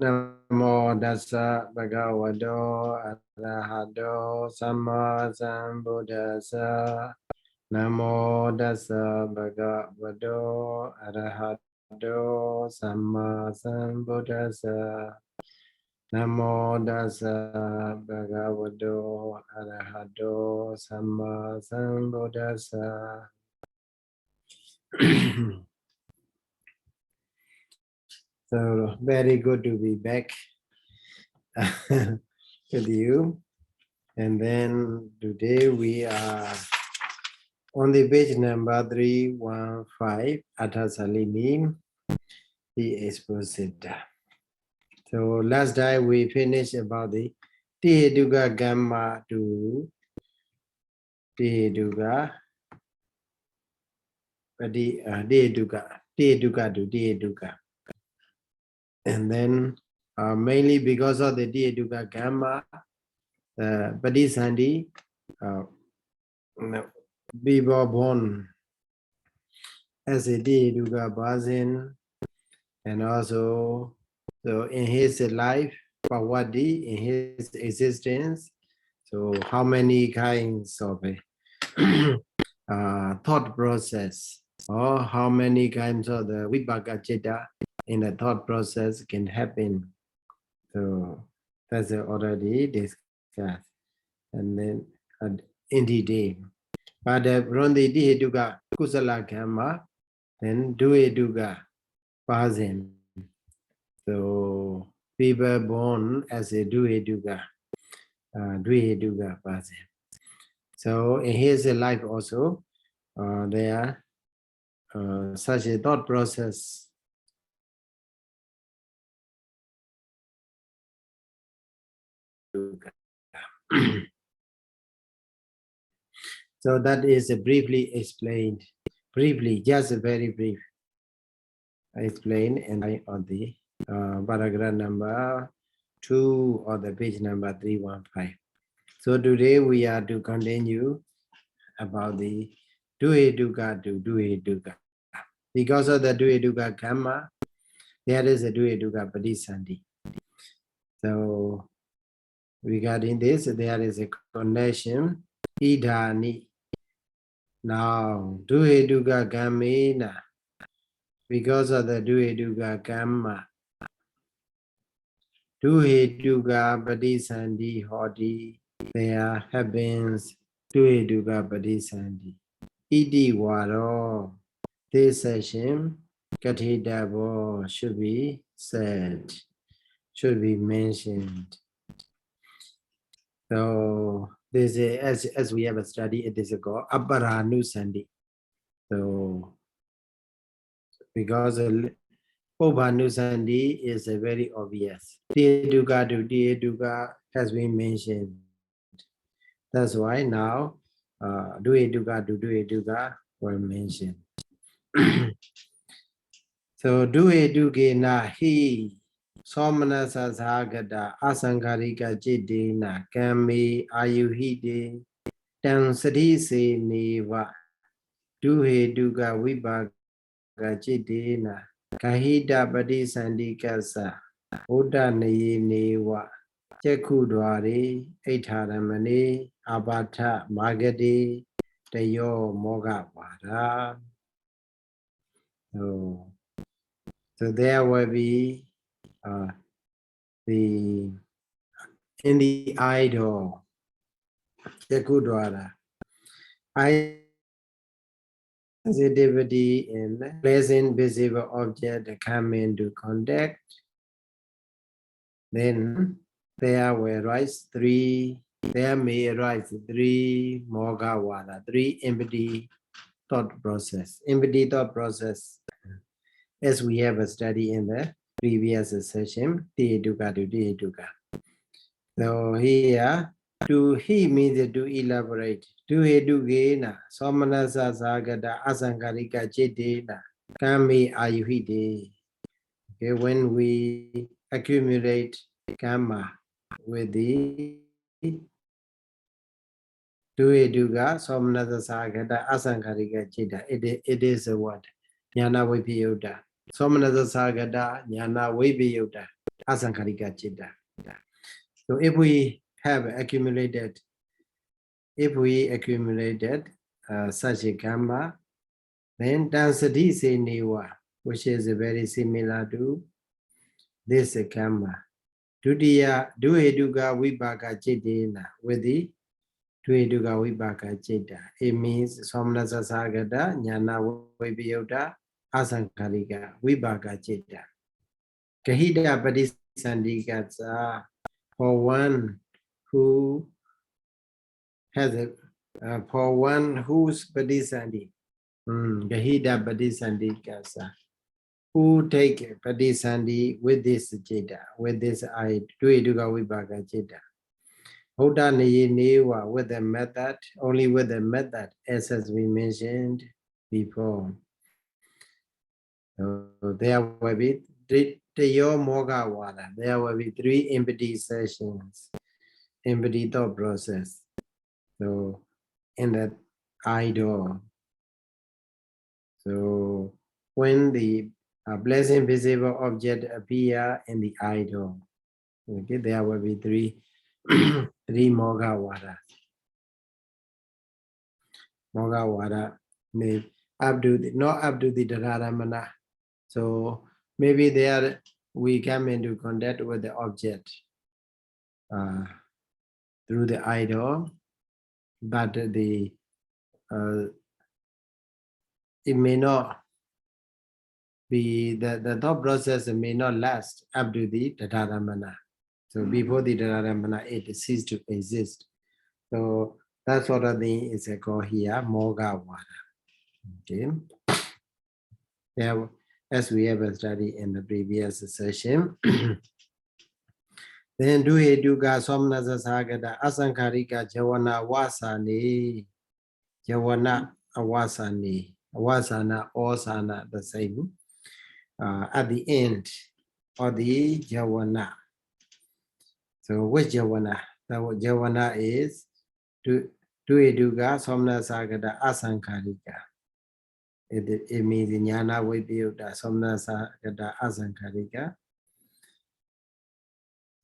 Namo Dassa Bhagavato Arahato Samma Sambuddhassa. Namo Dassa Bhagavato Arahato Samma Sambuddhassa. Namo Dassa Bhagavato Arahato Samma Sambuddhassa. So very good to be back with you. And then today we are on the page number 315, Athasalini, the Exposita. So last time we finished about the Ahetuka Gamma to Ahetuka, Ahetuka to Ahetuka. And then mainly because of the Ahetuka Gamma, Padisandi, we were born as a Ahetuka person, and also so in his life, Pawadi, in his existence, so how many kinds of thought process, or how many kinds of the Vipākuddhārakathā in the thought process can happen. So that's already discussed, and then in detail. But from the Ahetukakusalavipāko, then Ahetuka person. So people born as a Ahetuka person. So in his life also, there are such a thought process. So that is briefly explained, just very brief explained, and I on the paragraph number 2 or the page number 315. So today we are to continue about the Ahetuka to Ahetuka. Because of the Ahetuka Gamma, there is a Ahetuka Padisandi. So regarding this, there is a connection. Idhani. Now, Ahetuka Gammena, because of the Ahetuka Gamma, Ahetuka Padisandi Hodi, there happens Ahetuka Padisandi. Iti Waro, this session, Kathidabo should be said, should be mentioned. So this is, as we have studied, it is called Aparanusandi. So because Obhanusandi is a very obvious. Ahetuka to Ahetuka has been mentioned. That's why now Ahetuka to Ahetuka were mentioned. So Ahetukena hi Somanasa Sagata Asankarika Chidina Kami Ayuhide Tansati Se Neva Ahetuka Vipāka Chidina Kahita Padisandikasa Uda Neva Chekudwari Aitharamani Abhata Magadi Tayo Moga Vada. So there will be in the idol, Chekudwara, sensitivity in pleasant visible object come into contact. Then there will arise there may arise three Mogawada, three empty thought process. Empty thought process, as we have studied in the previous session, Ahetuka to Ahetuka. So here, he means to elaborate. Ahetukena, Somanasa Sagata Asankarika Chitena, Kami Ayuhide. Okay, when we accumulate karma with the Ahetuka, Somanasa Sagata Asankarika Chita, it is a what? Jnana Vipayuddha. Somanasa Sagada, Jnana Vipayutta, Asaṅkharika Citta. So if we have accumulated, such a karma, then Dansati se Neva, which is very similar to this karma. Dutiya Duhetuka Vipāka Cittena, with the Duhetuka Vipāka Citta. It means Somanasa Sagada, Jnana Vipayutta, Asaṅkharika, Vipāka Citta. Kahida Padisandikatsa, for one who has for one whose Padisandi, Kahida Padisandikatsa, who take Padisandi with this Citta, with this eye, Duhetuka Vipāka Citta. Buddha Neva, with the method, only with the method, as we mentioned before. So there will be Tayo Moga Wada. There will be 3 empty sessions, empty thought process. So in that idol. So when the blessing visible object appear in the idol, okay, there will be 3 Moga Wada. Moga Wada may not up to the Dharamana. So maybe there we come into contact with the object through the idol, but the it may not be the thought process may not last up to the Dharamana. So before the Dharamana, it ceases to exist. So that sort of thing is called here Moga Wada. Okay. There, as we have studied in the previous session. Then Duhetuka Somanasa Sagada Asaṅkharika Jawana Wasani, Jawana Awasani, Awasana, Osana, the same, at the end of the Jawana. So which Jawana? The Jawana is Duhetuka Somanasa Sagada Asaṅkharika. It means Jnana Vipayutta Somanasa Sagada Asaṅkharika.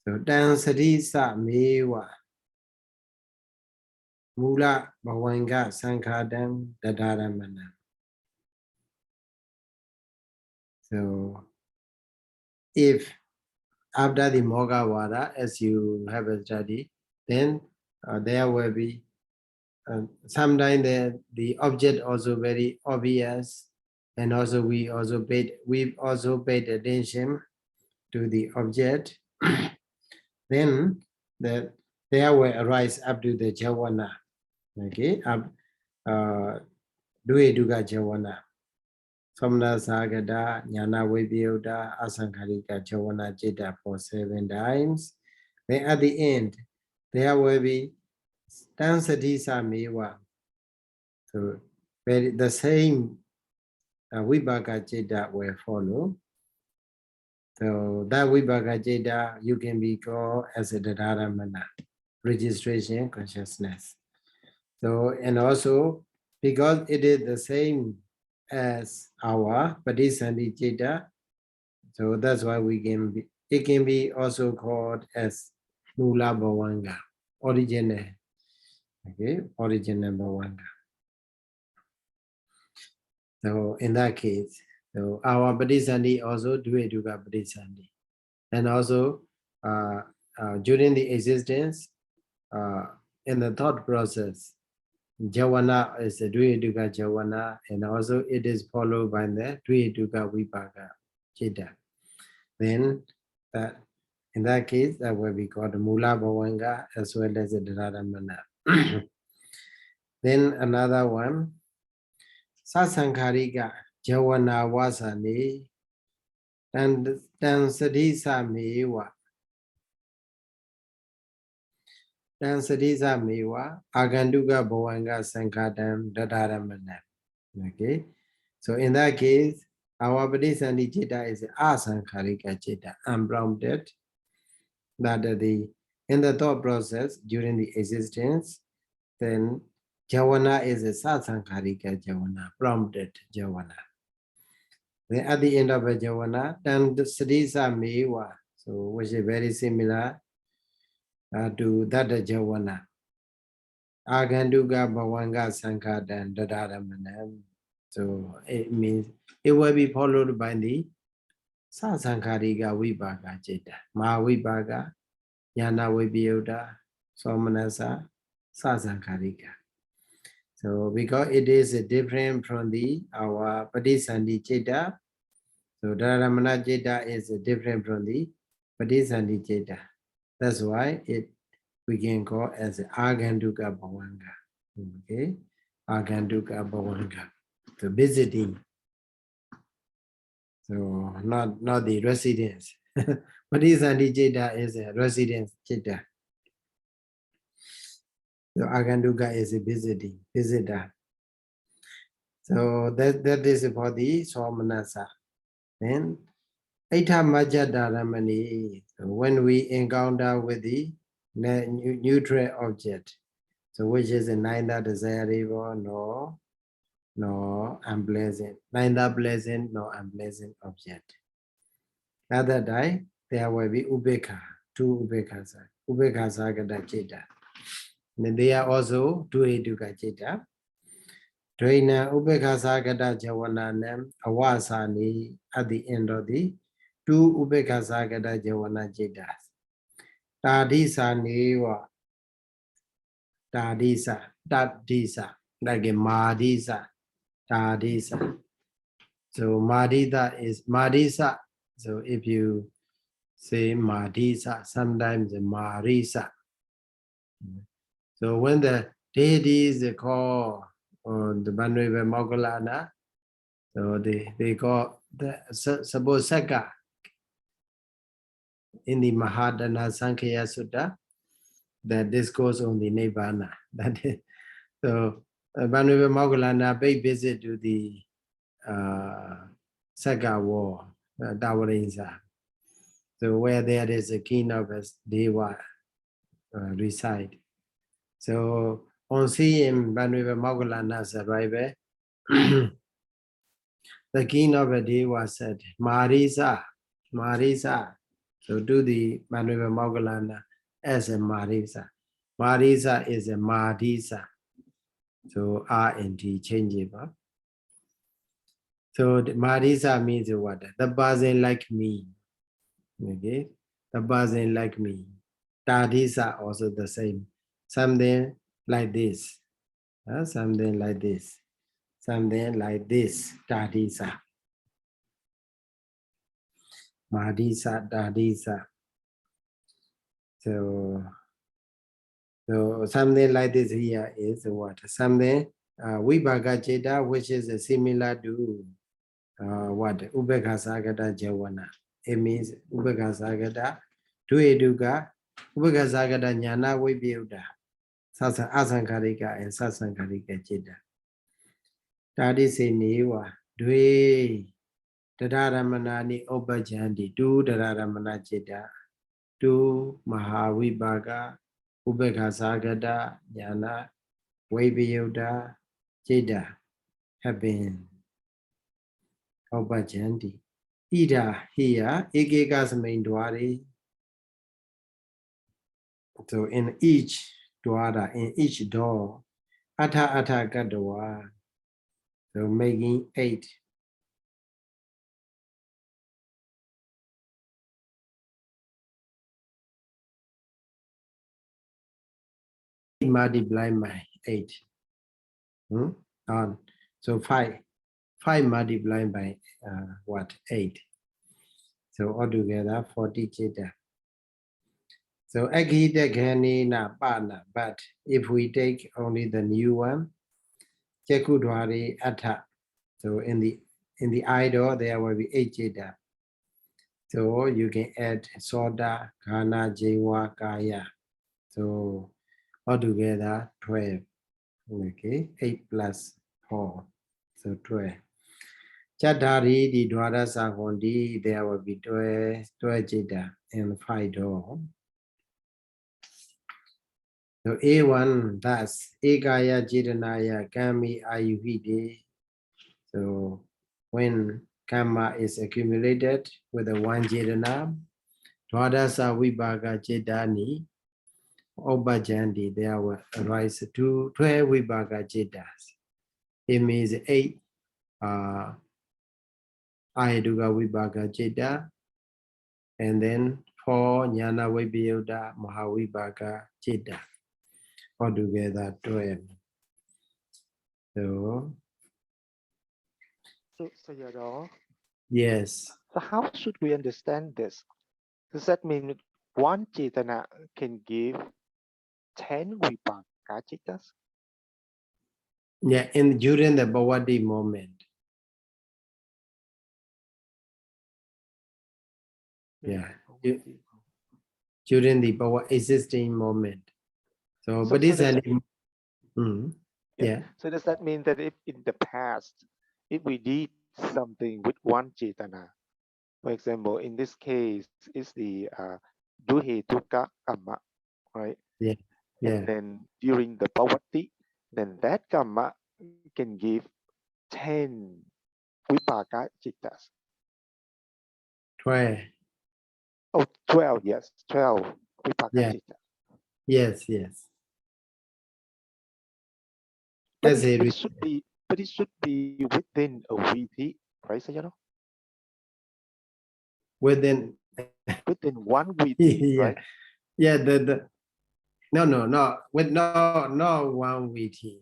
So Dansati Sa Mewa Mula Bhavanga Saṅkhādam Dadaramana. So if after the Moga Vada, as you have studied, then there will be sometimes the object also very obvious, and also we also paid attention to the object. Then there will arise up to the Jawana. Okay, Duhetuka Jawana. Somanasa Sagada, Jnana Vipayutta, Asaṅkharika Jawana Citta for 7 times. Then at the end, there will be Dansati Sa Mewa. So the same Vipāka Citta will follow. So that Vipāka Citta, you can be called as a Dharamana, registration consciousness. So, and also because it is the same as our Padisandi Citta, so that's why it can be also called as Mula Bhavanga, original. Okay, original Bhavanga. So in that case, so our Padisandi also Duhetuka Padisandi. And also during the existence, in the thought process, Jawana is the Duhetuka Jawana, and also it is followed by the Duhetuka Vipāka Citta. Then in that case, that will be called Mula Bhavanga as well as the Dharamana. Then another one, Sasaṅkharika Jawana Wasani and Dansati Sa Mewa. Dansati Sa Mewa Aganduka Bhavanga Saṅkhādam Dadaramana. Okay, so in that case, our Padisandi Citta is Asaṅkharika Citta, unprompted, that in the thought process during the existence, then Jawana is a Sasaṅkharika Jawana, prompted Jawana. Then at the end of a javana, then the Sadisa Mewa, so which is very similar to that javana. Aganduga Bhavanga Sankhadan Dadaramanam. So it means it will be followed by the Sasankhariga Vipāka Citta. Mahavipāka, Jnana Vipayuddha, Somanasa, Sasankhariga. So because it is different from our Padisandhi Citta, so Dhāramana Citta is different from the Padisandhi Citta. That's why we can call as Aganduka Bhavanga. Okay, Aganduka Bhavanga. So visiting. So not the residence. Padisandhi Citta is a residence Citta. So Aganduka is a visitor. So that is for the Somanasa. Then Aita Majadaramani, when we encounter with the neutral object, so which is neither desirable nor unpleasant, neither pleasant nor unpleasant object. At that time, there will be Ubekha, two Ubekhas, Ubekhasagata Citta. And they are also two Ahetuka Citta. Draina Ubekhasagata Javananam Awasani at the end of the two Ubekhasagata Javana Cittas. Tadisa Neva Tadisa, like a Madisa, Tadisa. So Madita is Madisa. So if you say Madisa, sometimes Marisa. So when the deities call the Banriva Moggallana, so they call the suppose Saka in the Mahadana Sankhya Sutta, that this goes on the Nibbana. That is, so Banriva Moggallana paid visit to the Saka war, Dawarinsa. So where there is a king of a Deva reside. So on seeing Banriva Moggallana's arrival, the king of a Deva said, Marisa. So do the Banriva Moggallana as a Marisa. Marisa is a Madisa. So R and T changeable. So the Marisa means what? The person like me. Okay? The person like me. Tadisa also the same. Something like this. Something like this. Something like this. Tadisa. Madisa, Tadisa. So something like this here is what? Something Vipāka Citta, which is similar to what? Ubekhasagata Javana. It means Ubekhasagata, Dueduka, Ubekhasagata Jnana Vipayuddha, Asankharika and Sasankharika Citta. Tadise Neva, Due, Dadaramanani Obajanti, Du Dadaramana Citta, Du Mahavipāka, Ubekhasagata Jnana Vipayuddha Citta have been Obajanti. Ida here, Ekekasamain Dwari. So in each Dwara, in each door, Ahetukakusalavipāko, so making 8. Multiplied by 8. So 5 multiplied by what? 8. So altogether 40 Citta. So Ahetukakusalavipāko, but if we take only the new one, Cekudwari Atha. So in the idol there will be 8 Citta. So you can add Soda, Ghana, Jewa, Kaya. So altogether 12. Okay, 8 plus 4. So 12. Chadari, the Dwara Sahondi, there will be 12 Citta and 5 door. So A1, thus, Ekaya Jitanaya Kami Ayuhide. So when karma is accumulated with the one Cetana, Dwadasa Vipāka Cetani, Obajandi, there will arise 12 Vipāka Cetas. It means 8 Ahetuka Vipāka Ceta, and then 4 Jnana Vipayutta Mahavipāka Ceta. Altogether 12. So Sayadaw, yes. so how should we understand this? Does that mean one Cetana can give 10 Vipāka Cetas? Yeah, during the bhavati moment. Yeah, during the power existing moment. So but this yeah. So does that mean that if in the past, if we did something with one Cetana, for example, in this case, is the Ahetukakusalavipāko, right? Yeah. Yeah. And then during the bhavati, then that karma can give 10 Vipāka Cetas. 12. Oh, 12, yes, 12 Vipāka Cetas. Yes, yes. But it should be within a VT, right, Sayadaw? Within one VT, yeah. right? Yeah, no, with no one VT.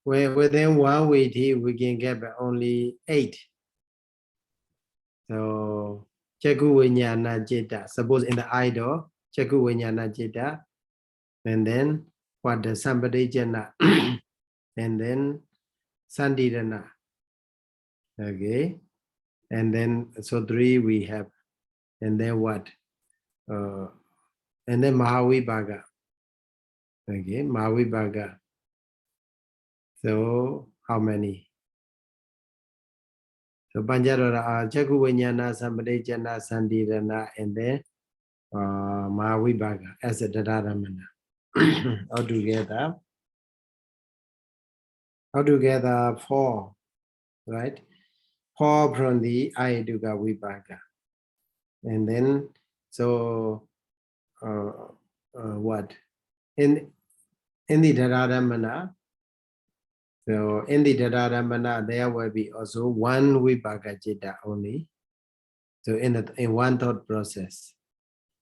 Within one VT we can get only 8. So Chaku Vinyana Jeta. Suppose in the idol, Chaku Vinyana Jeta, and then what the Sampadejana, and then Sandidana. Okay. And then so 3 we have, and then what? And then Mahavipāka. Okay, Mahavipāka. So how many? So Panjadara, Chaku Vinyana, Sampadejana, Sandidana, and then Mahavipāka as a Dadaramana. Altogether 4, right? 4 from the Ahetuka Vipāka. And then, so what? In the Dadaramana, so in the Dadaramana, there will be also 1 Vipāka Citta only. So in one thought process.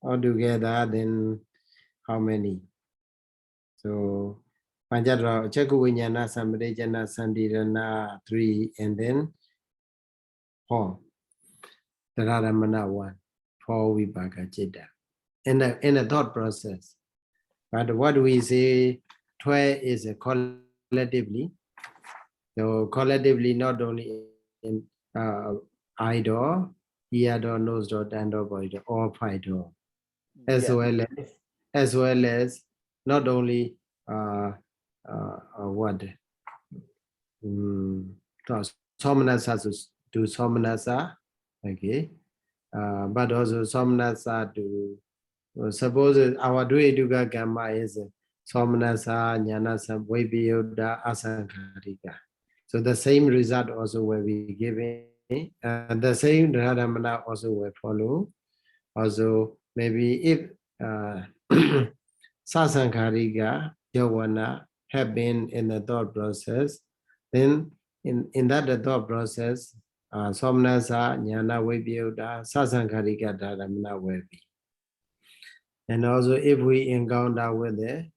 Altogether, then how many? So Panjadra, Chaku Vinyana, Sampadejana, Sandidana 3, and then 4. Dadaramana 1, 4 Vipāka Citta. In the thought process. But what we say 12 is collectively. So collectively, not only in eye door, ear door, nose door, tongue door, body door, all 5 door. As well as not only what Somanasa to Somanasa, okay, but also Somanasa to suppose our Dvaituka Gamma is Somanasa, Jnanasa, Vipayutta, Asankharika. So the same result also will be given. The same Radhamana also will follow. Also, maybe if Sasankharika, Yawana have been in the thought process, then in that thought process, Somnasa, Jnana, Vipayutta, Sasankharika Dharamana will be. And also if we encounter with the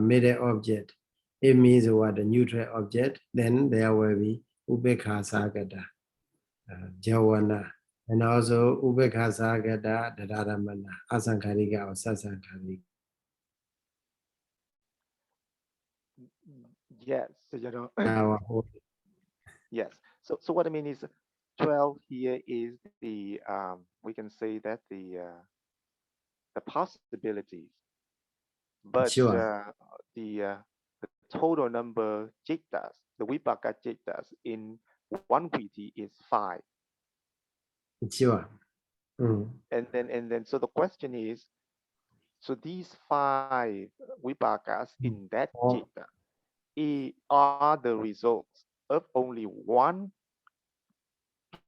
middle object, it means what, a neutral object, then there will be Upekha Sagata, Jawana, and also Upekha Sagata, Dadaramana, Asankharika or Sasankharika. Yes, yes. So what I mean is 12 here is the we can say that the possibilities, but sure. The total number Citas, the Vipāka Citas in one Viti is 5. Sure. And then so the question is, so these 5 Vipākas in that Citta are the results of only one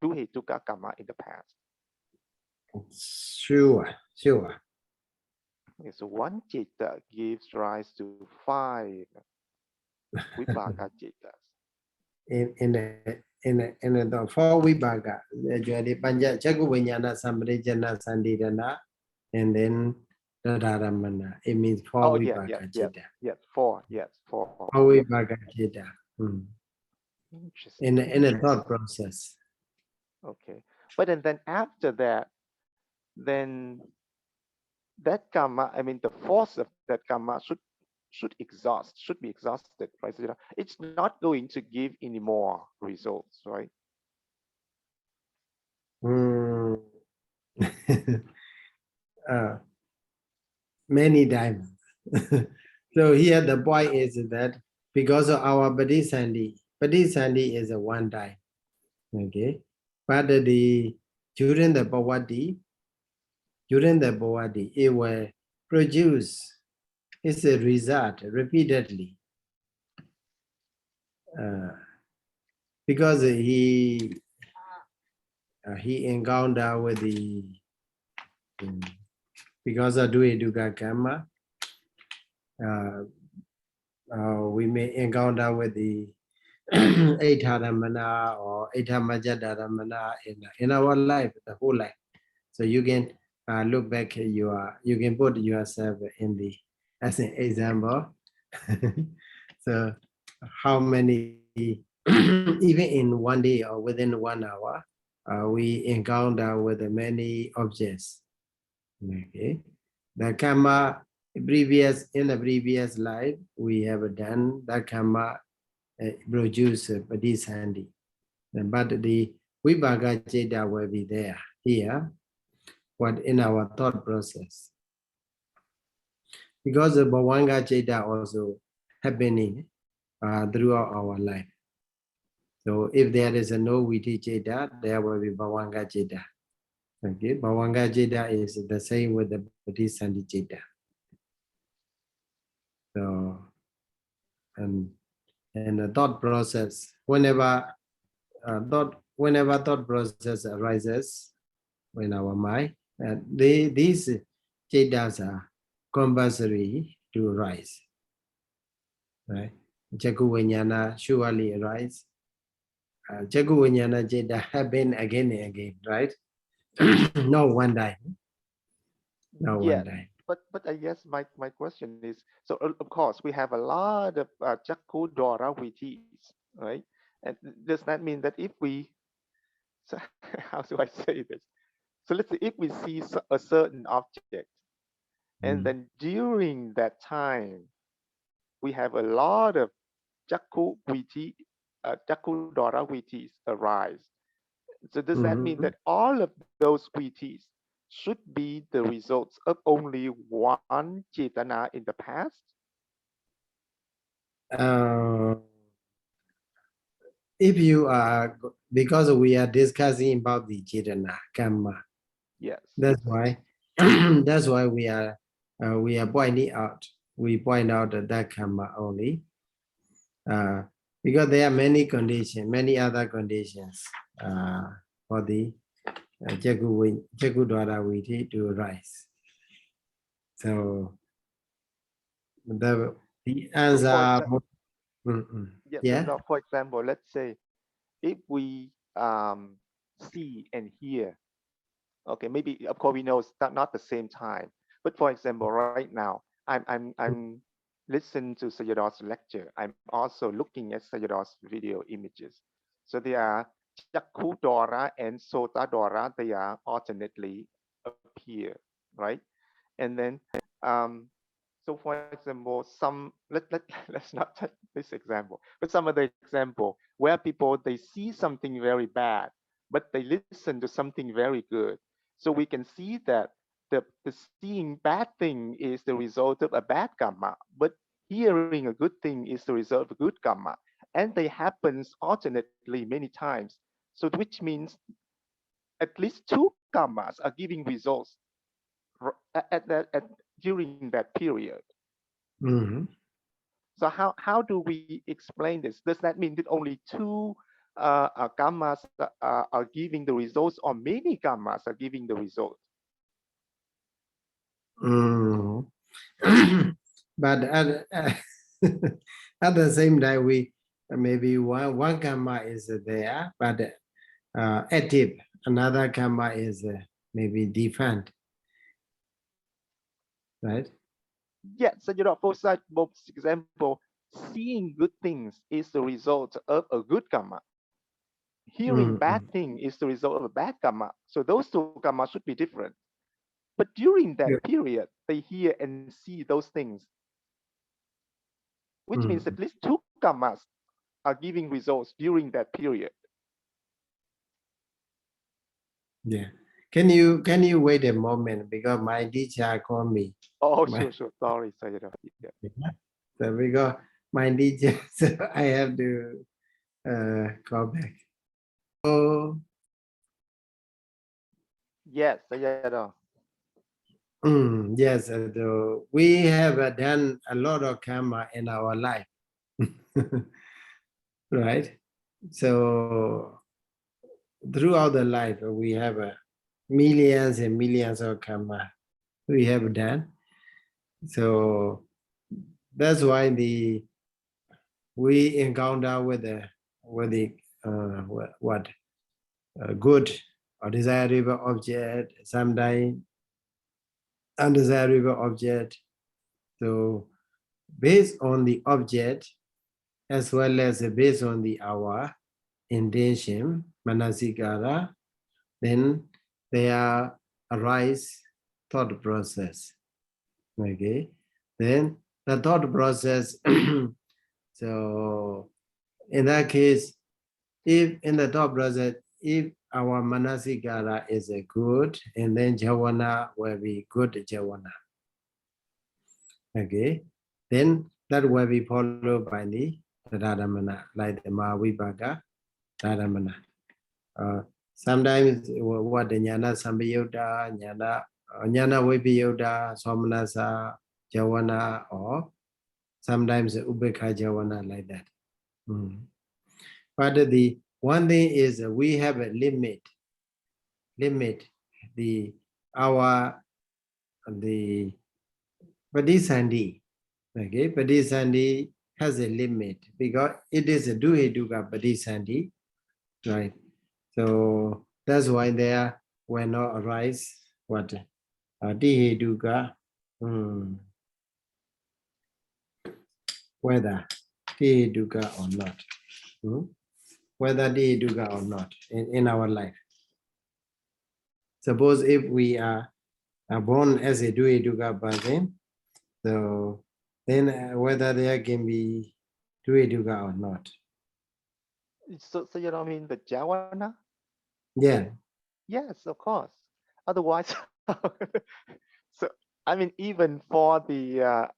two Hetuka karma in the past. Sure. Okay, so one citta gives rise to 5 Vipāka cittas. In the four Vipāka, actually Panja Chaku Viññāna Sambrejana Sandhirana, and then the Dharamana. It means four Vipāka citta. Yes, 4. Four Vipāka citta. Interesting. In a thought process. Okay, but then after that, then that karma, I mean, the force of that karma should be exhausted, right? So, it's not going to give any more results, right? Many times. So here the point is that because of our Bodhisattva is a one time. Okay. But during the bhavati, it will produce its a result repeatedly. Because he encountered with the because of Dukkha karma, we may encounter with the Ahetukamana or Ahetukamana in our life, the whole life. So you can look back, you can put yourself in the as an example. So how many, even in one day or within 1 hour, we encounter with many objects. Okay, the karma in the previous life we have done that karma produce Bodhisattva, but the Vipāka citta will be there here, what in our thought process, because the Bhavanga citta also happening throughout our life. So if there is a no Viti citta, there will be Bhavanga citta. Okay, Bhavanga citta is the same with the Bodhisattva citta. So, and the thought process, whenever thought process arises in our mind, these cittas are compulsory to rise. Right? Jagu Viññāna surely arise. Jagu Viññāna citta happen again and again, right? No one time. No one time. But I guess my question is, so of course we have a lot of Jakku Dora Vitis, right? And does that mean that if we, so how do I say this? So let's say if we see a certain object, and then during that time, we have a lot of Jakku Viti, Jakku Dora Vitis arise. So does that mean that all of those Vitis should be the results of only one Cetana in the past? If you are, because we are discussing about the Cetana karma. Yes. That's why we are pointing out. We point out that karma only. Because there are many conditions, many other conditions for the Jagu Dwara Viti to rise. So the answer. Yes. So for example, let's say if we see and hear, okay, maybe of course we know it's not the same time, but for example, right now I'm listening to Sayadaw's lecture. I'm also looking at Sayadaw's video images. So they are Jakku Dora and Sota Dora. They are alternately appear, right? And then so for example, let's not take this example, but some other example where people they see something very bad, but they listen to something very good. So we can see that the seeing bad thing is the result of a bad karma, but hearing a good thing is the result of a good karma. And they happens alternately many times. So which means at least 2 karmas are giving results during that period. So how do we explain this? Does that mean that only 2 karmas are giving the results, or many karmas are giving the result? But at, at the same time, we maybe one karma is there, but active. Another karma is maybe defunct, right? Yes, so for example, seeing good things is the result of a good karma. Hearing bad thing is the result of a bad karma. So those two karmas should be different. But during that period, they hear and see those things, which means at least two karmas are giving results during that period. Yeah. Can you wait a moment, because my teacher called me. Oh, sure. Sorry, Sayadaw. Yeah. So because my teacher, so I have to call back. Oh. Yes, Sayadaw. Yes, we have done a lot of karma in our life, right? So throughout the life, we have millions and millions of karma we have done. So that's why we encounter with the good or desirable object, sometimes undesirable object. So based on the object, as well as based on our intention, manasikara, then there arise thought process. Okay, then the thought process. So in that case, if in the thought process, if our manasikara is a good, and then javana will be good javana. Okay, then that will be followed by the Radhamana, like the Vipāka Radhamana. Sometimes what the Jnana Sambhayutta, Jnana Vipayutta, Somanasa, Javana, or sometimes Ubekha Javana, like that. But the one thing is we have a limit. The Padisandhi. Okay, Padisandhi has a limit because it is a duhetuka Padisandhi, right? So that's why there will not arise what dihetuka, whether dihetuka or not, whether dihetuka or not in our life. Suppose if we are born as a duhetuka person, so then whether there can be duhetuka or not. So you don't mean the javana? Yeah. Yes, of course. Otherwise, so I mean, even for the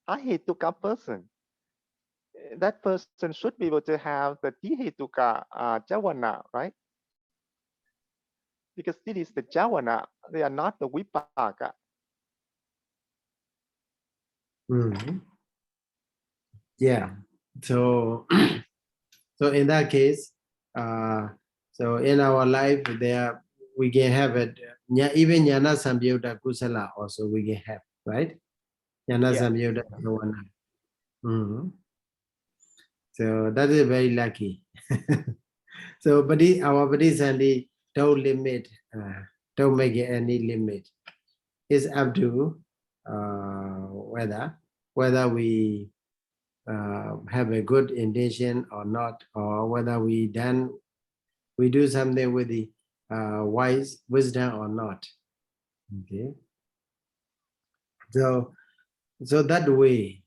Ahetuka person, that person should be able to have the Dihetuka javana, right? Because this is the javana, they are not the Vipāka. Yeah. So so in that case, so in our life there we can have it. Even Jnana Sambhayutta Kusala also we can have, right? Jnana Sambhayutta Javana. So that is very lucky. So our Padisandhi don't limit, don't make it any limit. It's up to whether we have a good intention or not, or whether we do something with the wise wisdom or not. Okay. So that way.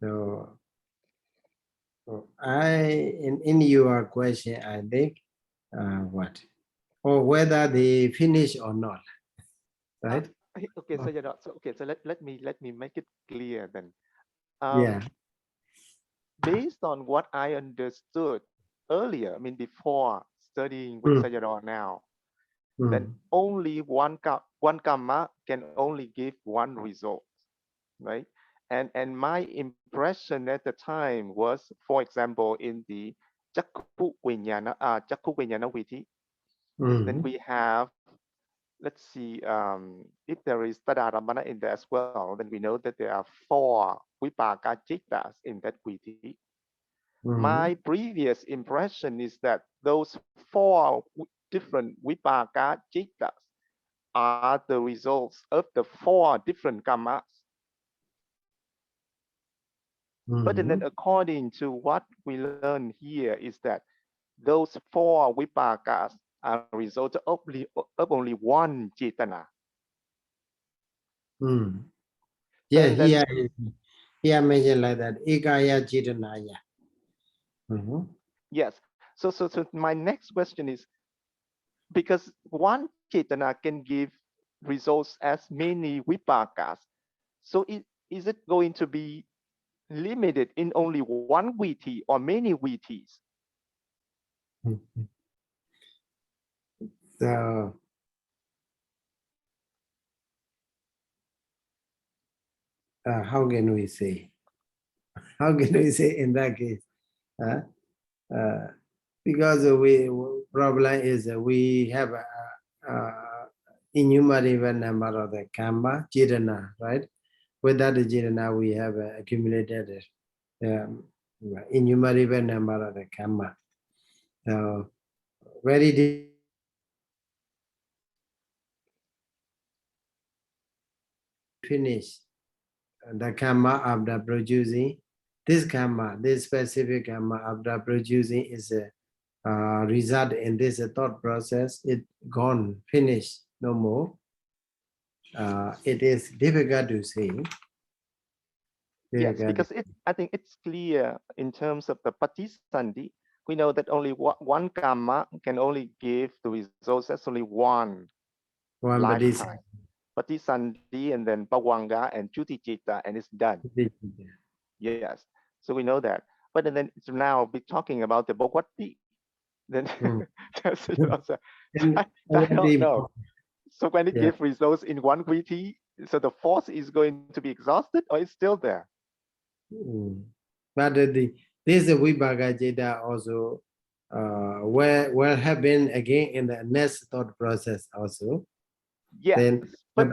So in your question, I think what, or whether they finish or not, right? Okay, so let me make it clear then. Yeah. Based on what I understood earlier, I mean before studying with Sayadaw now, then only one karma can only give one result, right? And my impression at the time was, for example, in the Chakku Viññāna Viti, then we have, let's see, if there is Tadaramana in there as well, then we know that there are 4 Vipaka Cittas in that Viti. My previous impression is that those 4 different Vipaka Cittas are the results of the 4 different karmas. But then according to what we learn here is that those 4 Vipakas are result of only 1 Cetana. Yeah, here mentioned like that. Ekaya Cetanaya. Yes. So my next question is, because 1 Cetana can give results as many Vipakas, so is it going to be limited in only 1 VT or many VTs? So how can we say? How can we say in that case? Because problem is we have innumerable number of the karma, Cetana, right? Without the Cetana, we have accumulated innumerable number of the karma. So very finish the karma after producing this karma, this specific karma after producing is a result in this thought process. It gone, finished, no more. It is difficult to say. Yes, because I think it's clear in terms of the patisandhi. We know that only 1 karma can only give the results as only one lifetime. Patisandhi and then Bhavanga and Juticita, and it's done. Yes, so we know that. But then it's now be talking about the Bhagavati. Then that's also, I don't know. So when it gives results in 1 VT, so the force is going to be exhausted or it's still there? But this Vipaka Citta also will happen again in the next thought process also. Yes, then but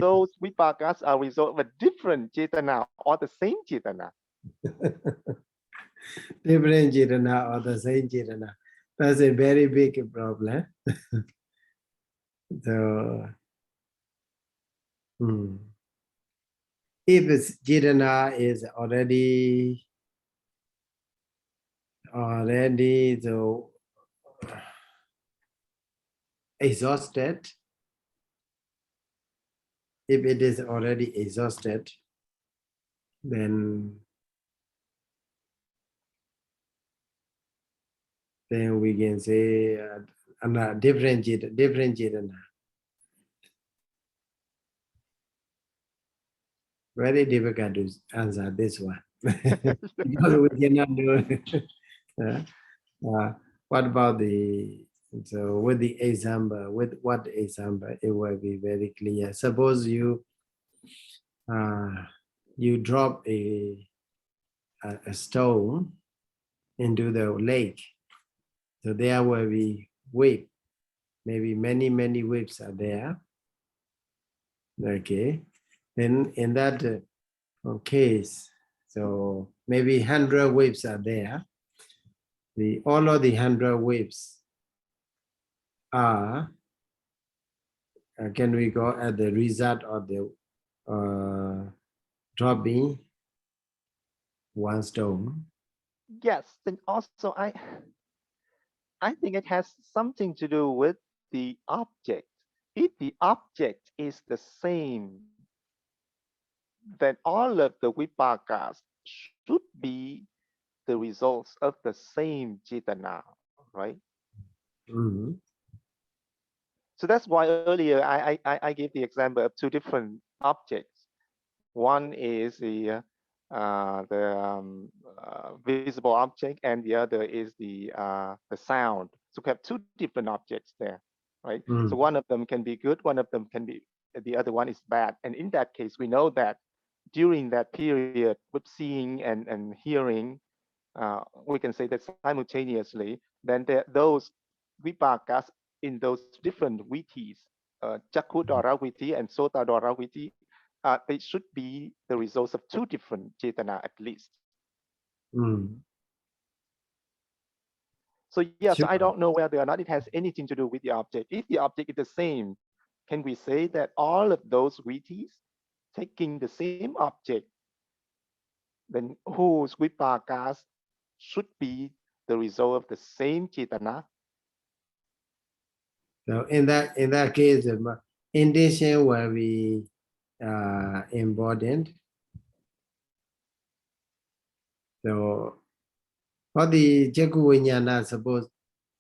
those Vipakas are result of a different Cetana or the same Cetana. Different Cetana or the same Cetana. That's a very big problem. So, if Cetana is already so exhausted, if it is already exhausted, then we can say different Cetana. Very difficult to answer this one. Because we cannot do it. What about with the example, with what example, it will be very clear. Suppose you drop a stone into the lake. So there will be wave. Maybe many waves are there. Okay. Then in that case, so maybe 100 waves are there. All of the 100 waves are, can we go at the result of the dropping 1 stone? Yes, then also I think it has something to do with the object. If the object is the same, then all of the Vipakas should be the results of the same Cetana, right? So that's why earlier I gave the example of 2 different objects. One is the visible object, and the other is the sound. So we have 2 different objects there, right? So one of them can be good, one of them can be, the other one is bad. And in that case, we know that during that period with seeing and hearing, we can say that simultaneously, then those vipakas in those different vittis, Chakkhudhara vitti and Sotadhara vitti, they should be the results of two different cetana at least. So yes, Sure. I don't know whether or not it has anything to do with the object. If the object is the same, can we say that all of those vittis taking the same object, then whose vipakas should be the result of the same cetana? So in that case, intention will be important. So for the Jagu Vinyana, suppose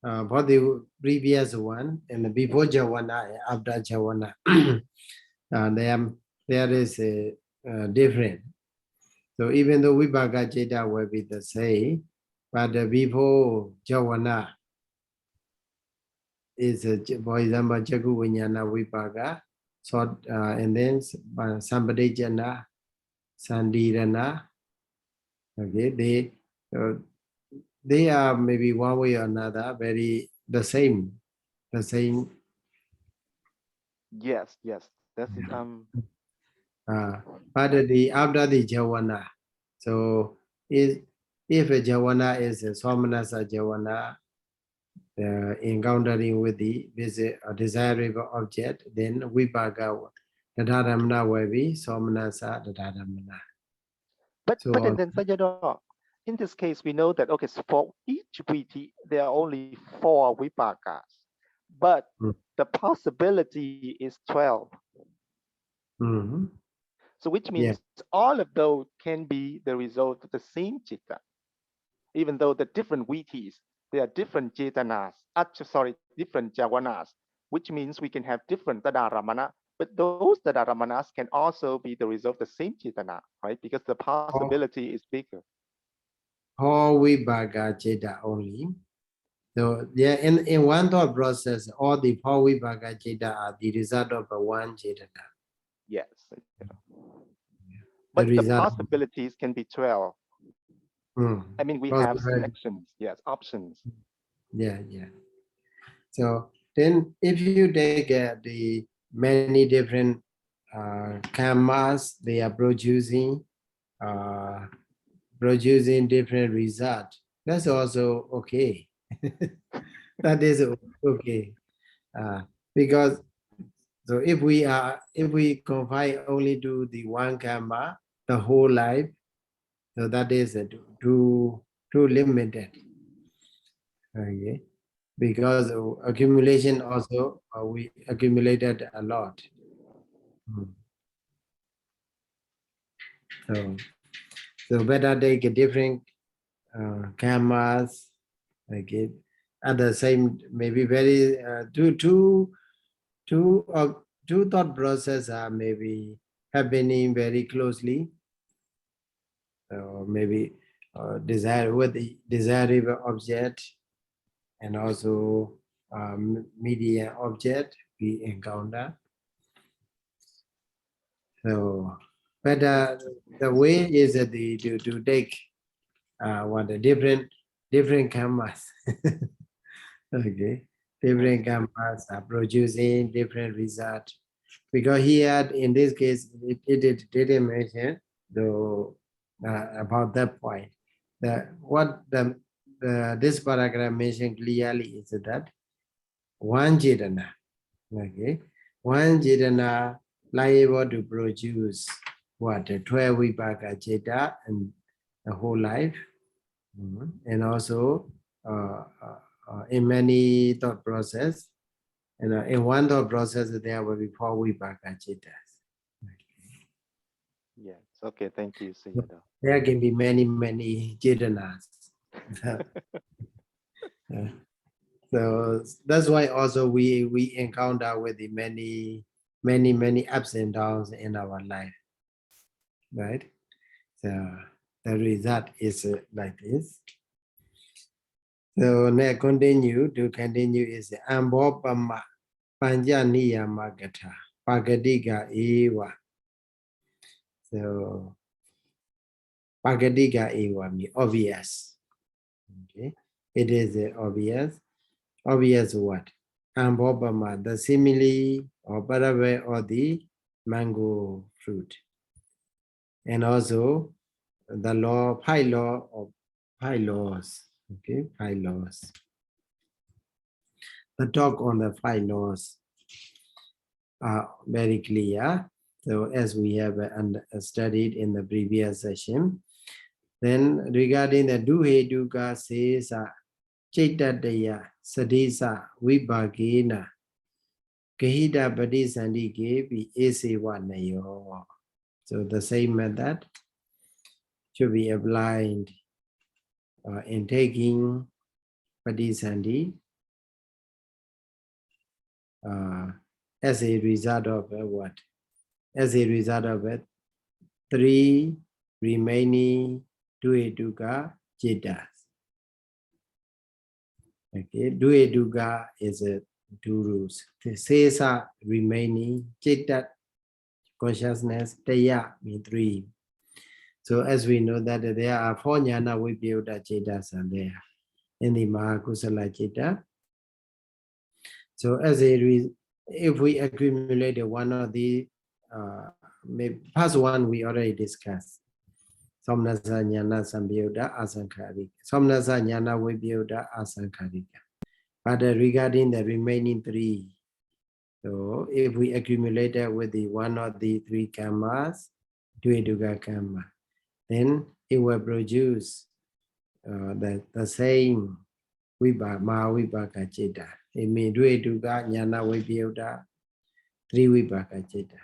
for the previous one and before Javana and after Javana, there is a different. So even though Vipaka Jeta will be the same, but before Javana is, for example, Jagu Vinyana Vipaka, so, and then Sampadejana, Sandirana, okay, they are maybe one way or another very the same. Yes, that's it. But after the Javana, so if a Javana is a Somanasa Javana, encountering with the desirable object, then Vipaka Tadharamana will be Somanasa Tadharamana. But then Sayadaw, in this case, we know that, okay, so for each vitti, there are only 4 vipakas, but the possibility is 12. So which means all of those can be the result of the same citta, even though the different vittis, they are different cetanas, different javanas, which means we can have different tadaramana, but those tadaramanas can also be the result of the same cetana, right? Because the possibility is bigger. All vipaka citta only. So yeah, in one thought process, all the 4 vipaka citta are the result of one cetana. Yes. But the possibilities can be 12. I mean, we have selections, yes, options. Yeah. So then if you take the many different karmas, they are producing different results. That's also okay. That is okay. Because so if we confine only to the one karma the whole life, so that is too limited. Okay, because accumulation also we accumulated a lot. So better take a different karmas, okay, at the same maybe very two thought process are maybe happening very closely. Maybe with the desirable object and also media object we encounter. So, but the way is that to take the different karmas. Okay, different karmas are producing different results. Because here in this case it didn't mention though about that point. This paragraph mentioned clearly is that one cetana, okay, one cetana liable to produce 12 vipaka citta and the whole life, and also in many thought process, and in one thought process there will be 4 vipaka cittas. Yes. Okay. Thank you, Sayadaw. There can be many cetanas. So that's why also we encounter with the many ups and downs in our life, right? So the result is like this. So now continue is ambopama panja niyama gatha pagatika eva. So Pagatika eva means obvious. Okay, it is obvious. Obvious what? Ambopama, the simile or parable or the mango fruit. And also the law, five laws. Okay, five laws. The talk on the five laws are very clear. So as we have studied in the previous session, then regarding the Duhetuka says Chaitadaya Sadisa Vipākena Kahita Padisandike Esewa Nayo. So the same method should be applied in taking Padisandi as a result of what? As a result of it, 3 remaining Duhetuka Citas. Okay, Duhetuka is 2 rules. The Sesa remaining, Citat consciousness, Taya means 3. So as we know that there are 4 jnana vipayuta citas are there in the Mahakusala Citta. So as a if we accumulate one of the first one we already discussed. Somnasa jnana sambhyuta asankharika. Somnasa jnana vipayuta asankharika. But regarding the remaining 3, so if we accumulate that with the one of the 3 karmas, Duhetuka karma, then it will produce the same Mahavipāka Citta. It means Duhetuka jnana vipayuta 3 Vipāka Citta.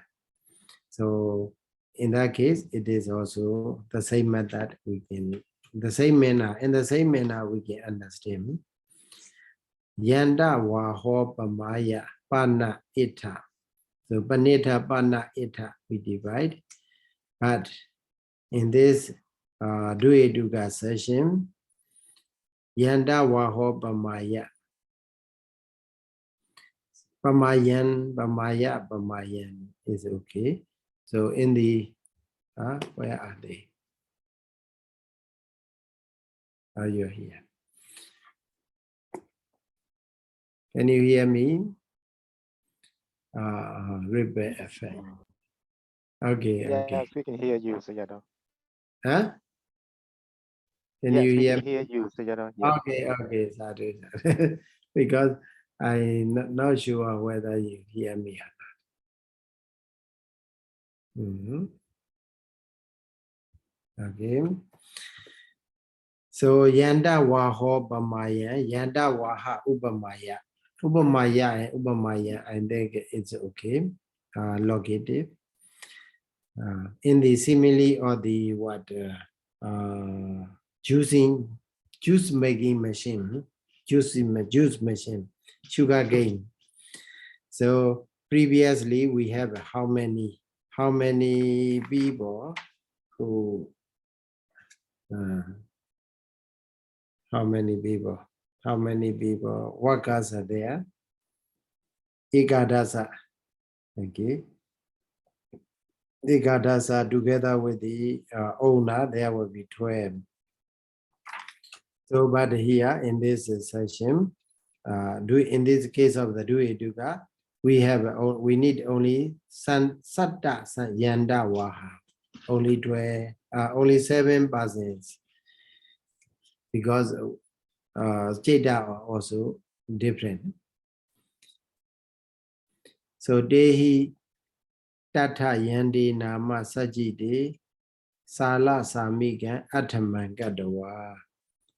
So in that case, it is also the same method we can, the same manner, in the same manner we can understand. Yanda Waho Pamaya Pana Ita. So Panita Pana Ita we divide. But in this Duhetuka session, Yanda Waho Pamaya. Pamayan is okay. So in the, where are they? Are you here? Can you hear me? Repair effect. Okay, yes, okay. we can hear you, Sayadaw. Huh? Can yes, you we hear can hear you, Sayadaw. Yes. Okay, okay, sorry. Because I'm not sure whether you hear me or not. Okay. So Yanda Waho Pamaya, Yanda Waha Upamaya. Upamaya and Upamaya, I think it's okay. Locative. In the simile or the what juice making machine, juice machine, sugar cane. So previously we have how many people who how many people workers are there? Ikadasa. Okay. Ikadasa together with the owner, there will be 12. So, but here in this session, in this case of the Duhetuka, we need only Satta Yanda Waha, only 12, only 7%, because Cheda are also different. So Dehi Tata Yandi Nama Sajide Sala Samigan Aṭṭhamaṅgaṇḍo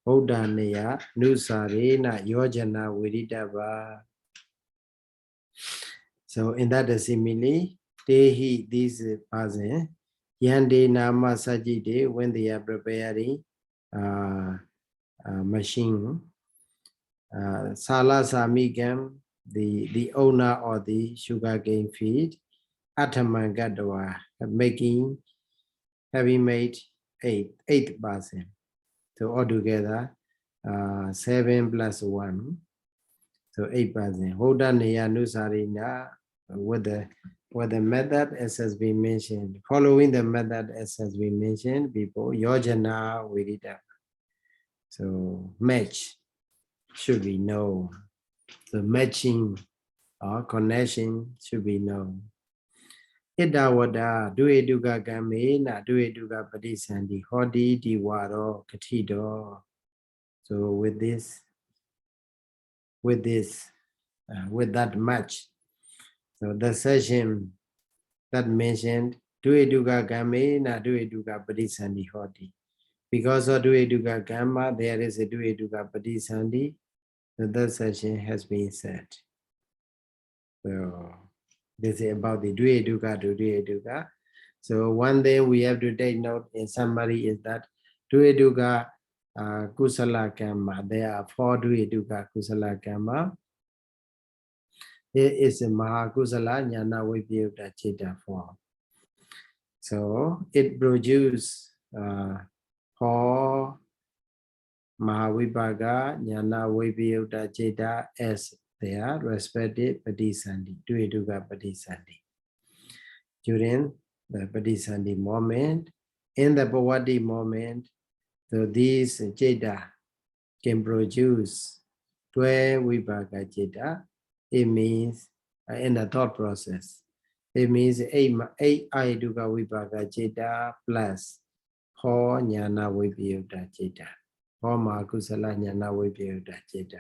Buddhaneya Nusarena Yojana Viridava. So in that simile, Dehi, this person, Yande Nama Sajide, when they are preparing machine, Sala Samigam, the owner of the sugarcane field, Aṭṭhamaṅgaṇḍo, having made 8%. So altogether, 7 plus 1, so 8%. Hodaneya Nusarina, with the with the method as has been mentioned. Following the method as has been mentioned before, yojana virita. So match should be known. The matching or connection should be known. Idawada dueduga game na dueduga padisandi hodi diwaro katido. So with that match, so the session that mentioned dueduga game na dueduga padisandi hodi. Because of dueduga gamma, there is a dueduga padisandi. The third session has been said. So this is about the dueduga to dueduga. So one thing we have to take note in summary is that dueduga kusala kamma. There are 4 dueduga kusala kamma. It is a maha kusala jnana vipayutta citta form. So it produces 4 Mahavipaka, Jnana Vipayutta Citta as their respective Padisandi, Dueduga Padisandi. During the Padisandi moment, in the Bhavati moment, so these Citta can produce 12 Vipaka Citta. It means in the thought process, it means 8 Ahetuka Vipaka Citta plus 4 Jnana Vipayutta Citta. Homa kusala jnana vipayutta citta.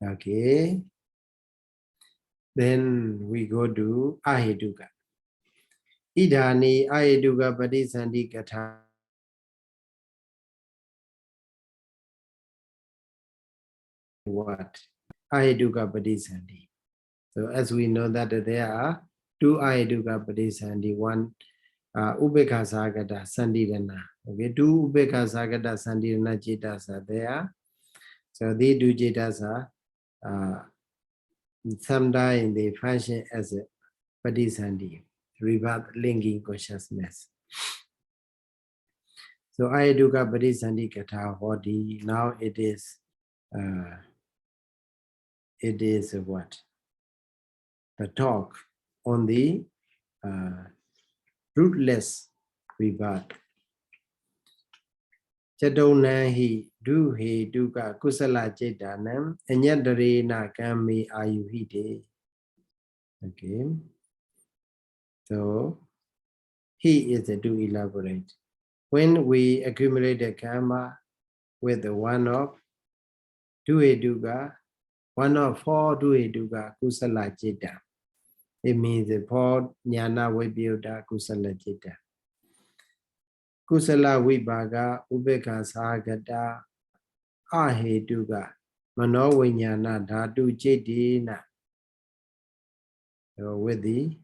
Okay. Then we go to Ahetuka. Idhani Ahetuka Padisandi Katha. What? Ahetuka Padisandi. So as we know that there are 2 Ahetuka Padisandi, one Upekkha Sandirana. Okay, 2 Upekkha Sandirana Cittas are there. So these 2 Cittas are sometimes they function as a Padisandi, rebirth linking consciousness. So Ahetuka Padisandi Katha Hodi, now it is what? The talk on the rootless rebirth. Chadonanhi duhe duka kusala chetanam anyadare na kami ayuhide. Okay. So he is to elaborate. When we accumulate the karma with the one of duheduga, one of 4 duheduga kusala cheta. It means the 4 jnana vipayutta kusala cheta. Kusala vipaka upekkha sahagata ahetuka manovinyana dhatu chetina. So with the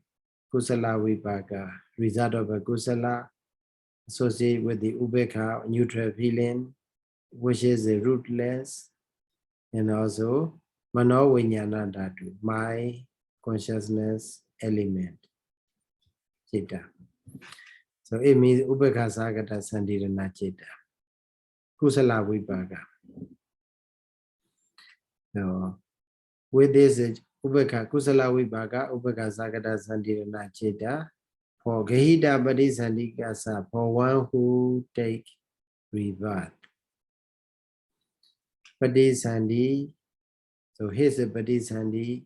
kusala vipaka, result of a kusala associated with the upekkha neutral feeling, which is the rootless, and also manovinyana dhatu, my consciousness element, citta. So it means upekkha sahagata sandirana citta. Kusala vipaka. So with this upekkha kusala vipaka, upekkha sahagata sandirana citta, for Gahita Padisandikasa, for one who take rebirth. Padisandi, so here's a Padisandi.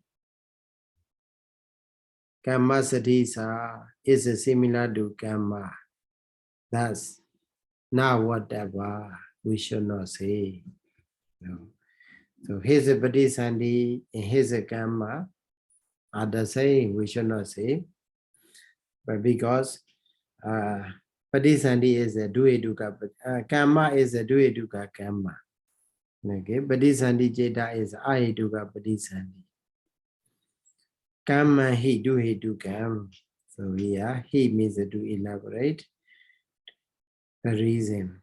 Kamma Sadisa is similar to Kamma. That's not whatever we should not say. No. So here's a Padisandi and here's a Kamma are the same, we should not say. But because Padisandi is a dueduka, Kamma is a dueduka Kamma. Okay, Padisandi Jeta is Ahetuka Padisandi. Kamma he duhedukam. So here he means to elaborate the reason.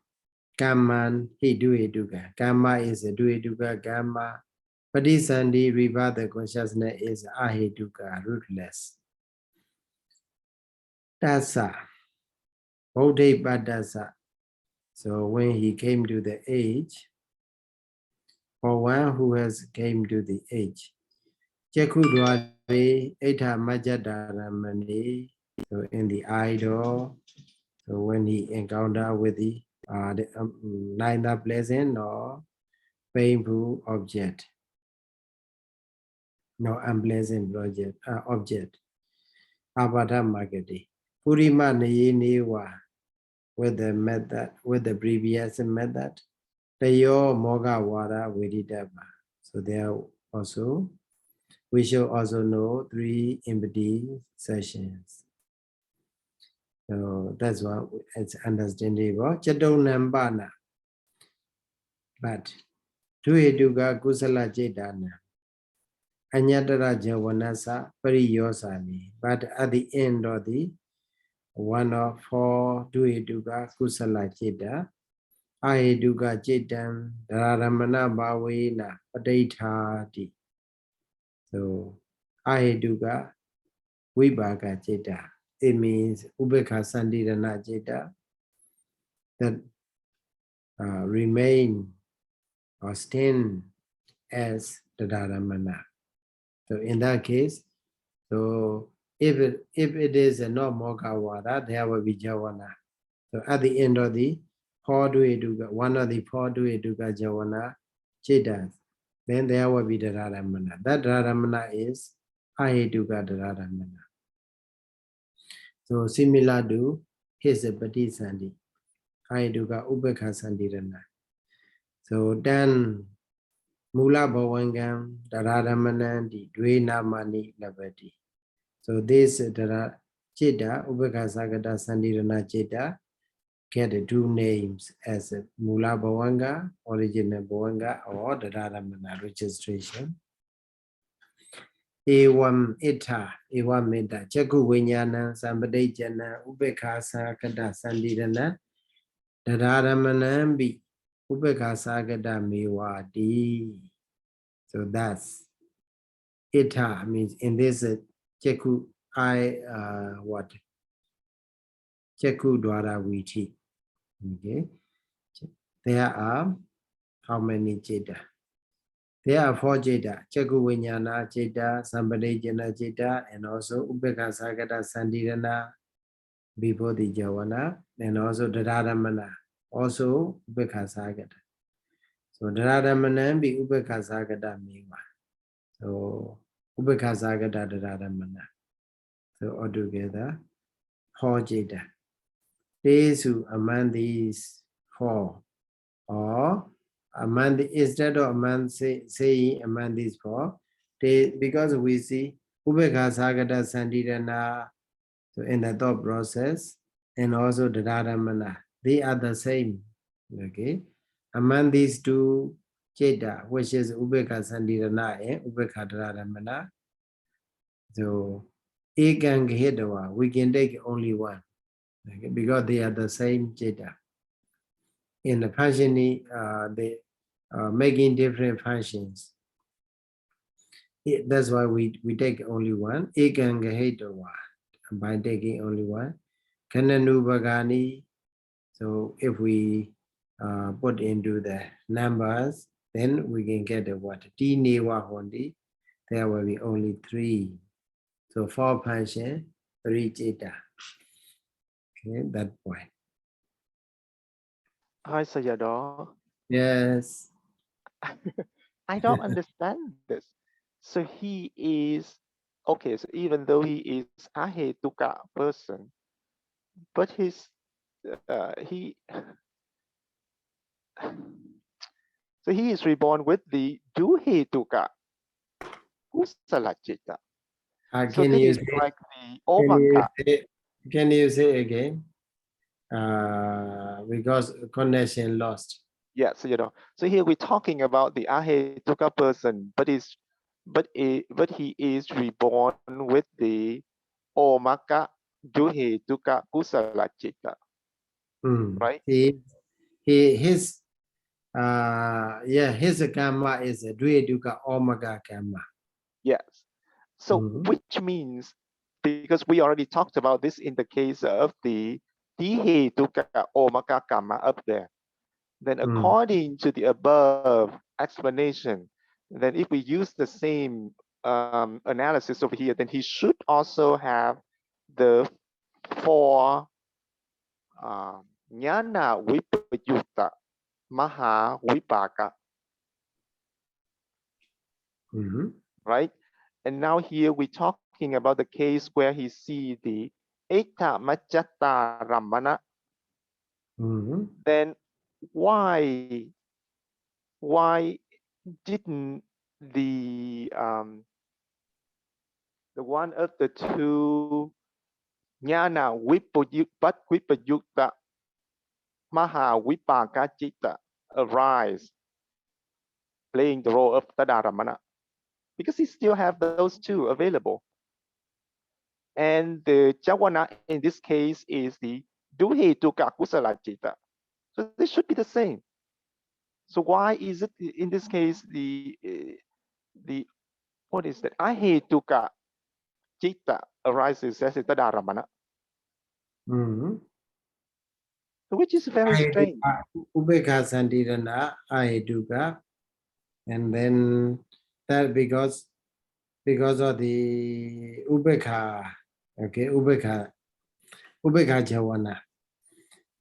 Kamman he duheduka. Kamma is a duheduka Kamma. Padisandi rebirth the consciousness is Ahetuka, rootless. Tassa. Bodhipadasa. So when he came to the age, for one who has came to the age, Cheku Dwari Eta Majadaramani. So in the idol, so when he encounter with the neither pleasant nor painful object, no unpleasant object. Abhidhamma Purima Niwa with the method, with the previous method, Tayo Moga Wara Vedidabha. So there also, we should also know 3 empty sessions. So that's what it's understandable. Chadonambana. But Tueduga Kusala Jedana. Anyadara Javanasa Pariyosani. But at the end of the 1 of 4 Tueduga Kusala Jeda, Ahetuka Jedam Dharamana Bhavena Padaithati. So Ahetuka Vipāka Jeda. It means Ubekha Sandirana Jeda that remain or stand as the Dharamana. So in that case, so if it is a no Mogawara, there will be Javana. So at the end of the 4 Dueduga, 1 of the 4 Dueduga Javana Chedas, then there will be the Dharamana. That Dharamana is Ahetuka Dharamana. So similar to his Pati Sandi, Ahetuka Ubekha Sandirana. So then Mula Bhavangam Dharamana Dvena Mani Labati. So this Chita Ubekha Sagata Sandirana Chita get the 2 names as Mula Bhavanga, original Bhavanga, or the Dharamana registration. Evam Ita, Evam Meta, Chaku Vinyana, Sambadejana, Ubekha Sagata Sandirana, the Dharamanambi, Ubekha Sagata Mewadi. So that's Ita means in this Cheku what? Cheku Dwara Viti. Okay. There are how many Jeda? There are 4 Jeda. Cheku Vinyana Jeda, Sambadejana Jeda, and also Ubekha Sagata Sandirana before the Javana, and also the Dharamana, also Ubekha Sagata. So Dharamana be Ubekha Sagata Mewa. So Ubekha Sagata Dharamana. So altogether 4 Jeda. These who among these 4, or among the, instead of among saying among these 4, they, because we see Ubekha Sagata Sandirana, so in the thought process, and also the Dharamana, they are the same. Okay, among these 2 Jeda, which is Ubekha Sandirana and Ubekha Dharamana, so Ekang Hedawa, we can take only one. Okay, because they are the same Jeda. In the functioning, they are making different functions. That's why we take only one. Ekang Hedawa, by taking only one. Kananubagani. So if we put into the numbers, then we can get the what? T Newa Hondi. There will be only 3. So 4 function, 3 Jeda. Okay, that point. Hi, Sayadaw. Yes. I don't understand this. So he is, okay, so even though he is Ahetuka person, but he so he is reborn with the Duhetuka Kusalachita. So Can this you is say, like the Omaka. can you say again? Because connection lost. Yeah, so here we're talking about the Ahetuka person, but he is reborn with the Omaka Duhetuka Kusalachita. Right? His his karma is a Dveduka Omega karma. Yes. So which means, because we already talked about this in the case of the Dihetuka Omaka karma up there. Then according to the above explanation, then if we use the same analysis over here, then he should also have the 4 Jnana Vipayukta Maha Vipāka. Right? And now here we're talking about the case where he see the Eta Majjata Ramana. Then why didn't the one of the 2 Jnana Vipayukta Maha Vipāka Citta arise, playing the role of Tadaramana? Because he still have those 2 available. And the Jawana in this case is the Ahetukakusalavipāko. So they should be the same. So why is it in this case the what is that? Ahetuka Citta arises as a Tadaramana. Which is very strange. Ubekha Santirana Ahetuka, and then that because of the Ubekha, okay, Ubekha Jawana.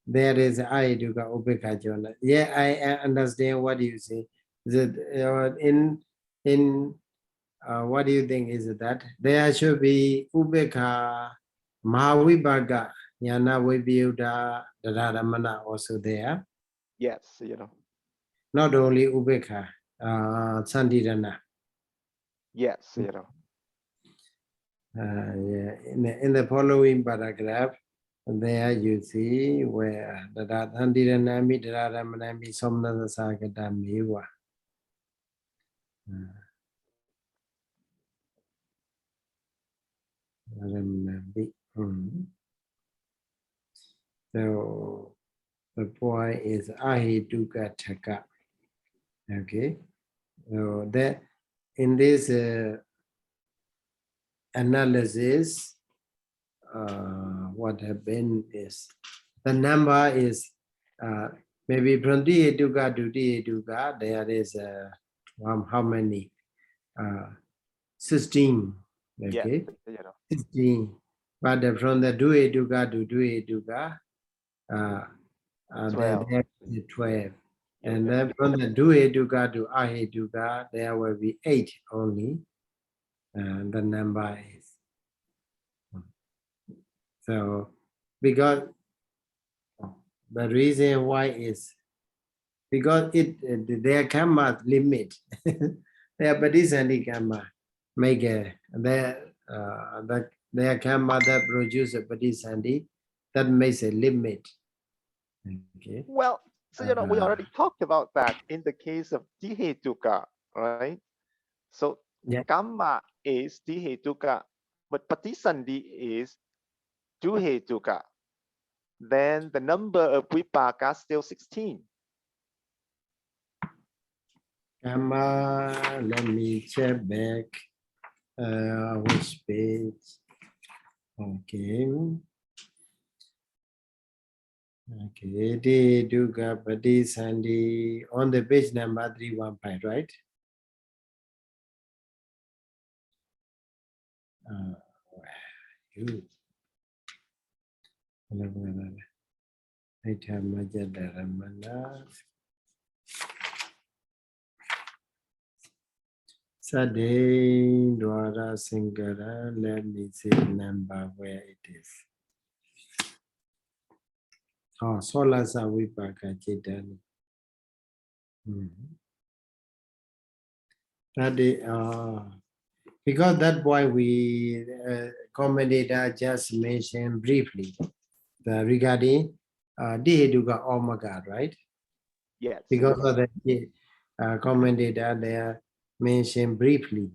There is Ahetuka Ubekha Jawana. Yeah, I understand what you say. That in what do you think is that there should be Ubekha Mahavibhaga Jnana Vipayukta Tadaramana also there? Yes, you know. Not only Ubekha Santirana. Yes, you know. Yeah. In the following paragraph, there you see where the Santiranami Tadaramana Somnasa Sakata Miwa. So the point is Ahetukathaka. Okay. So that in this analysis, what happened is the number is maybe from Ahetuka to Ahetuka, there is how many? 16. Okay. Yeah, you know. 16. But from the Ahetuka to Ahetuka, there is 12. And then from the Ahetuka to Ahetuka, there will be 8 only. And the number is. So, because the reason why is because their karma limit, their Padisani karma make their karma that produce a Padisani that makes a limit. Okay. Well, so you know, we already talked about that in the case of Dihetuka, right? So yeah. Kamma is Dihetuka, but Patisandi is Duhetuka. Then the number of Vipāka is still 16. Karma, let me check back. Which page? Okay. Okay, Dihetuka Padisandi on the page number 315, right? Good. Sadhe Dwara Singara, let me see the number where it is. Oh, Solasa Vipāka Chitani. That is, because that boy we commentator just mentioned briefly regarding Dihetuka Omega, right? Yes. Because of the commentator there mentioned briefly.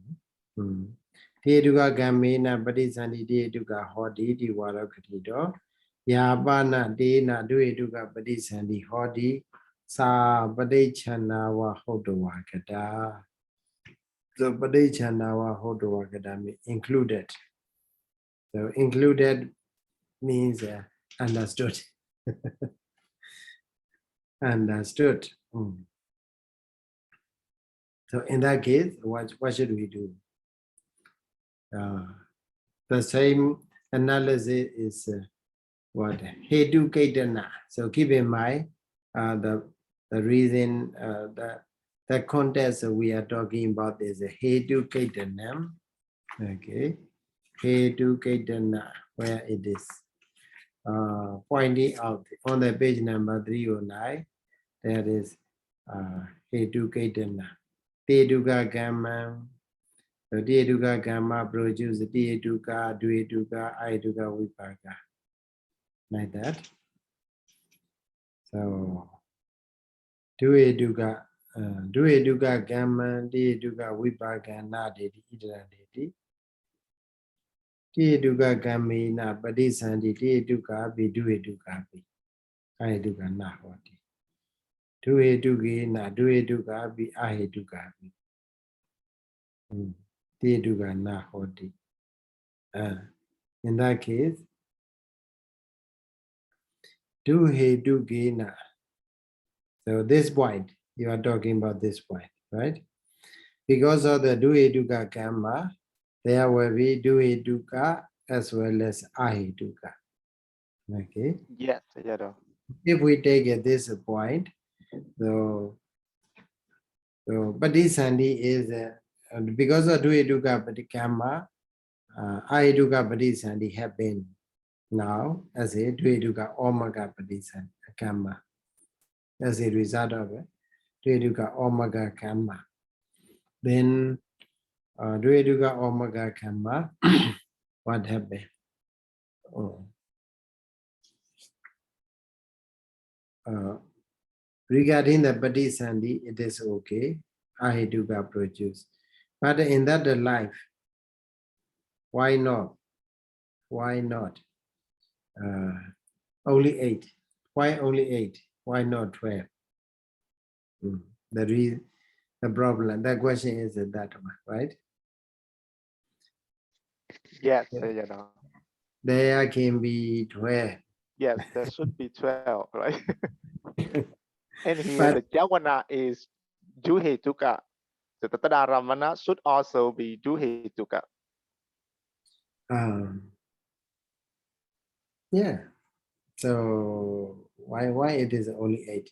Dihetuka Gamena Padisandi Dihetuka Hodi Diwarakatido Yabana Dena Dihetuka Padisandi Hodi Sa Padechanawa Hodowakata. So Padechanawa Hodowakata included. So included means understood. Understood. So in that case, what should we do? The same analysis is what Ahetukadana. So keep in mind the reason the context we are talking about is Ahetukadana. Okay, Ahetukadana, where it is pointing out on the page number 309. There is Ahetukadana. Ahetukakamma. So Ahetukakamma produce Ahetuka, Dvetuka, Ahetuka, Vipāka. Like that. So Dvetuka Kamma, Ahetuka, Vipāka, Nadeti, Idradeti. Ahetuka Kammena, Padisandi, Ahetuka, Dvetuka, Ahetuka, Nahoti. Dvetukena, Dvetuka, Ahetuka. Ahetuka, Nahoti. In that case, Ahetukena. So this point, you are talking about this point, right? Because of the Ahetuka Kamma, there will be Ahetuka as well as Ahetuka. Okay? Yes, Sayadaw. If we take this point, so Padisandi is because of Ahetuka Kamma, Ahetuka Padisandi happen now as a Ahetuka Omega Padisandi Kamma. As a result of it, Ahetuka Omega Kamma. Then Ahetuka Omega Kamma, what happened? Regarding the Padisandi, it is okay. Ahetuka produce. But in that life, why not? Why not? Only 8. Why only 8? Why not 12? The problem, that question is that one, right? Yes, Sayadaw. There can be 12. Yes, there should be 12, right? And here But, the Jawana is Duhetuka. The Tatadaramana should also be Duhetuka. yeah. So why it is only 8?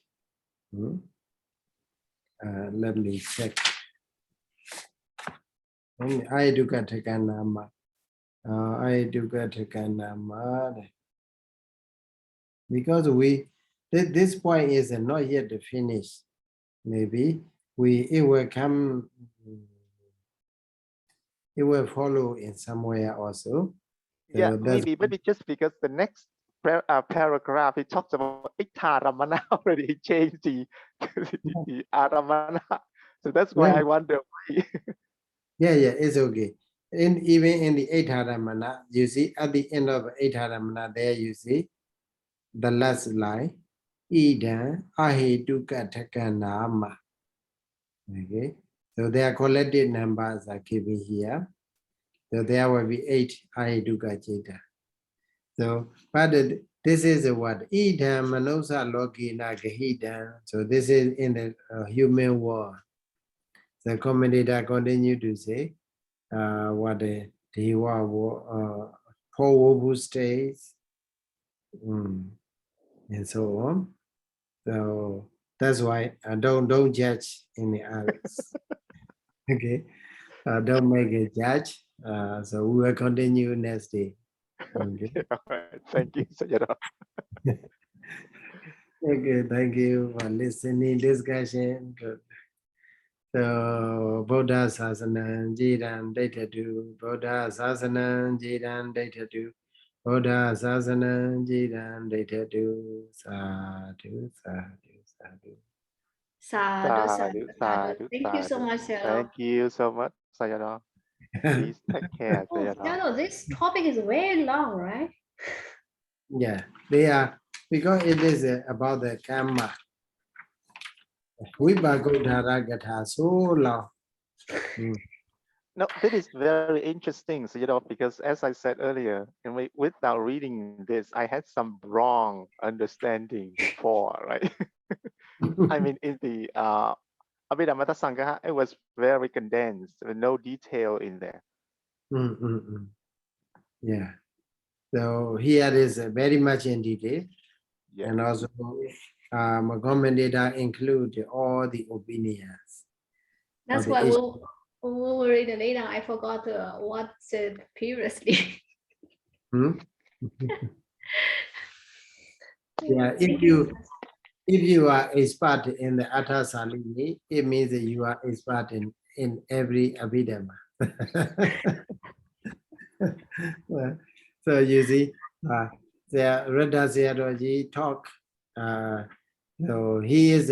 Let me check. Ahetukatakānāma. Ahetukatakānāma. Because this point is not yet finished. Maybe it will come. It will follow in somewhere also. Yeah, maybe just because the next paragraph it talks about Ittaramana already, he changed the Aramana. So that's why I wonder why. Yeah, it's okay. And even in the Ahetukaramana, you see at the end of Ahetukaramana, there you see the last line, Idam Ahetukatakānāma. Okay, so their collected numbers are given here. So there will be 8 Ahetukachita. So, but this is what Idam Manosa Lokina Gahidam. So this is in the human world. The commentator continue to say what the Dewa Powobu states, and so on. So that's why don't judge any others. Okay, don't make a judge. So we will continue next day. Okay. All right. Thank you, Sayadaw. Okay, thank you for listening discussion. Good. So Buddha Sasanam Jiran Daitatu, Buddha Sasanam Jiran Daitatu, Buddha Sasanam Jiran Daitatu, Sadhu, Sadhu, Sadhu. Sadhu, sadhu, sadhu. Sadhu, Thank you so sadhu. much, Sayadaw. Thank you so much, Sayadaw. Please take care, Oh, Sayadaw. Sayadaw, this topic is very long, right? Yeah, they are, because it is about the karma. Vipākuddhārakathā, so long. No, that is very interesting, Sayadaw, because as I said earlier, without reading this, I had some wrong understanding before, right? I mean, in the Abhidhamma, it was very condensed, with no detail in there. Yeah. So here is very much in detail. Yeah. And also commentator include all the opinions. That's the why issue. when we were reading later, I forgot what said previously. Yeah, if you are expert in the Aṭṭhakathā, it means that you are expert in every Abhidhamma. So you see, the Radha Sayadaw talk, so he is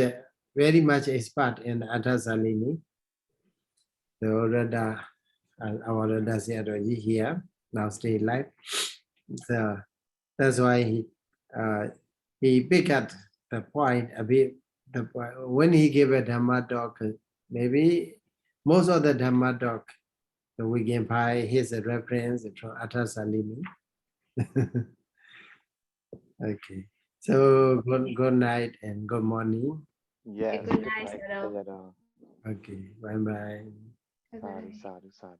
very much expert in Aṭṭhakathā. So Radha, our Radha Sayadaw here, now stay alive. So that's why he picked up the point a bit. When he gave a Dhamma talk, maybe most of the Dhamma talk, so we can find his reference from Aṭṭhakathā. Okay. So good night and good morning. Yes. Good night, Sayadaw. Sayadaw. Okay. Bye bye. Bye-bye. Sadhu, sadhu, sadhu.